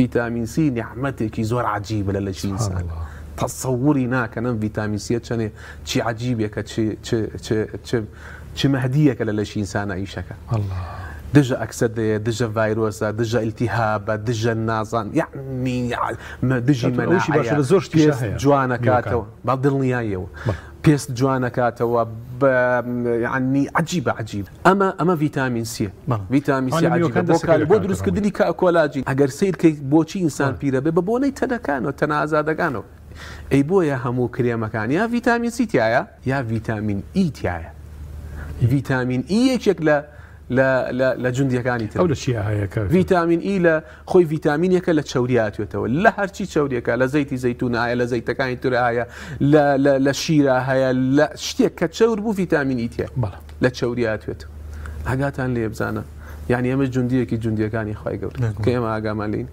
فيتامين سي نعمتێکی زۆر عجیبە لە لەشی ئینسان تەسەووری ناکەنم فیتامین سیە چی عجیبێکە چ مەهدیەکە لە لەشی ئینسانە ئیشەکە دژە ئەکسەدەیە دژە ڤایرۆسە دژە ئیلتیهابە دژە نازان یعنی دژی مەناعەیە زۆر پێست جوانەکاتەوە با دڵنیاییەوە پێست جوانەکاتەوە یعنی عجیبە عجیب ئەمە ڤیتامین سیە ڤیتامین سی عجیبە بۆ دروستکردنی کۆلاجین ئەگەر سیرکەی بۆچی ئینسان پیرە بێ بە بۆنەی تەنەکانەوە تەنە ئازادەکانەوە ئەی بۆیە هەموو کرێمەکان یا ڤیتامین سی تایە یا ڤیتامین ئی تایە ڤیتامین ئی یەکێک لە جوندیەکانی تر ئەو لە چیە هەیە ڤیتامین ئی لە خۆی ڤیتامینێکە لە چەوریاتوێتەوە لە هەرچی چەوریەکە لە زەیتی زەیتون هەیە لە زەیتەکانی تر هەیە لە شیرە هەیە لە شتێک کە چەور بوو ڤیتامین ئی تێ لە چەوریاتوێتەوە ئاگاتان لێ بزانە یعنی ئەمە جوندیەکی جوندیەکانی خی گەورە کە ئێمە ئاگامان لین